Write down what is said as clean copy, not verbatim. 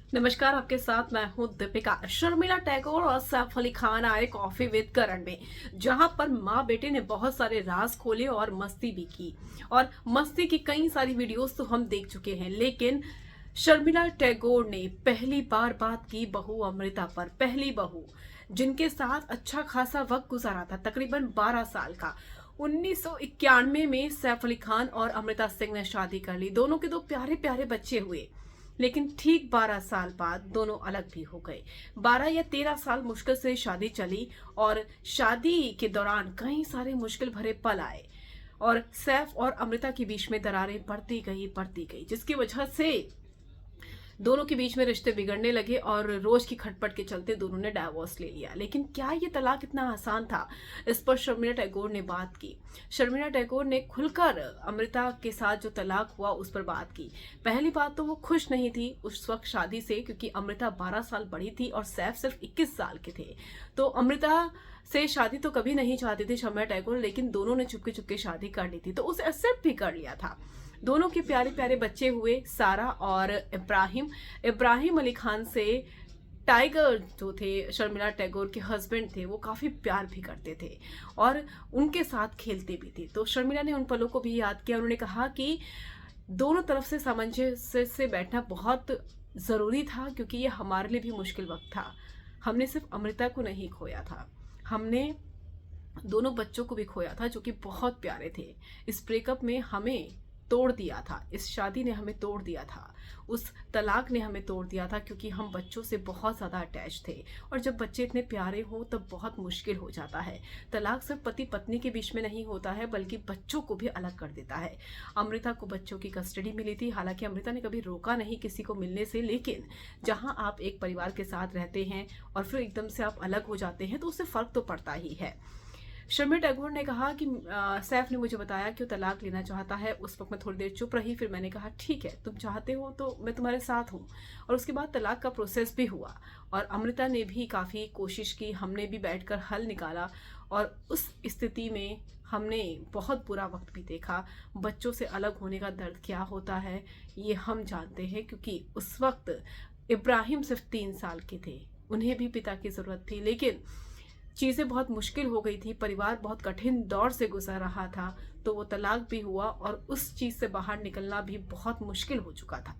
नमस्कार, आपके साथ मैं हूं दीपिका। शर्मिला टैगोर और सैफ अली खान आए कॉफी विद करण में, जहां पर माँ बेटे ने बहुत सारे राज खोले और मस्ती भी की। और मस्ती की कई सारी वीडियोस तो हम देख चुके हैं, लेकिन शर्मिला टैगोर ने पहली बार बात की बहू अमृता पर। पहली बहू जिनके साथ अच्छा खासा वक्त गुजारा था, तकरीबन 12 साल का। 1991 में सैफ अली खान और अमृता सिंह ने शादी कर ली। दोनों के दो प्यारे प्यारे बच्चे हुए, लेकिन ठीक 12 साल बाद दोनों अलग भी हो गए। 12 या 13 साल मुश्किल से शादी चली और शादी के दौरान कई सारे मुश्किल भरे पल आए और सैफ और अमृता के बीच में दरारें बढ़ती गई, जिसकी वजह से दोनों के बीच में रिश्ते बिगड़ने लगे और रोज की खटपट के चलते दोनों ने डाइवोर्स ले लिया। लेकिन क्या ये तलाक इतना आसान था? इस पर शर्मिला टैगोर ने बात की। शर्मिला टैगोर ने खुलकर अमृता के साथ जो तलाक हुआ उस पर बात की। पहली बात तो वो खुश नहीं थी उस वक्त शादी से, क्योंकि अमृता 12 साल बड़ी थी और सैफ सिर्फ 21 साल के थे। तो अमृता से शादी तो कभी नहीं चाहती थी शर्मिला टैगोर, लेकिन दोनों ने चुपके चुपके शादी कर ली थी, तो उसे एक्सेप्ट भी कर लिया था। दोनों के प्यारे प्यारे बच्चे हुए, सारा और इब्राहिम। इब्राहिम अली खान से टाइगर जो थे, शर्मिला टैगोर के हस्बैंड थे, वो काफ़ी प्यार भी करते थे और उनके साथ खेलते भी थे। तो शर्मिला ने उन पलों को भी याद किया। उन्होंने कहा कि दोनों तरफ से सामंजस्य से बैठना बहुत ज़रूरी था, क्योंकि ये हमारे लिए भी मुश्किल वक्त था। हमने सिर्फ अमृता को नहीं खोया था, हमने दोनों बच्चों को भी खोया था जो कि बहुत प्यारे थे। इस ब्रेकअप में हमें तोड़ दिया था, इस शादी ने हमें तोड़ दिया था, उस तलाक ने हमें तोड़ दिया था, क्योंकि हम बच्चों से बहुत ज़्यादा अटैच थे। और जब बच्चे इतने प्यारे हों तब बहुत मुश्किल हो जाता है। तलाक सिर्फ पति पत्नी के बीच में नहीं होता है, बल्कि बच्चों को भी अलग कर देता है। अमृता को बच्चों की कस्टडी मिली थी। हालांकि अमृता ने कभी रोका नहीं किसी को मिलने से, लेकिन जहाँ आप एक परिवार के साथ रहते हैं और फिर एकदम से आप अलग हो जाते हैं तो उससे फ़र्क तो पड़ता ही है। शर्मिला टैगोर ने कहा कि सैफ ने मुझे बताया कि वो तलाक लेना चाहता है। उस वक्त मैं थोड़ी देर चुप रही, फिर मैंने कहा ठीक है, तुम चाहते हो तो मैं तुम्हारे साथ हूँ। और उसके बाद तलाक का प्रोसेस भी हुआ और अमृता ने भी काफ़ी कोशिश की, हमने भी बैठकर हल निकाला। और उस स्थिति में हमने बहुत बुरा वक्त भी देखा। बच्चों से अलग होने का दर्द क्या होता है ये हम जानते हैं, क्योंकि उस वक्त इब्राहिम सिर्फ 3 साल के थे, उन्हें भी पिता की ज़रूरत थी। लेकिन चीज़ें बहुत मुश्किल हो गई थी, परिवार बहुत कठिन दौर से गुजर रहा था, तो वो तलाक भी हुआ और उस चीज़ से बाहर निकलना भी बहुत मुश्किल हो चुका था।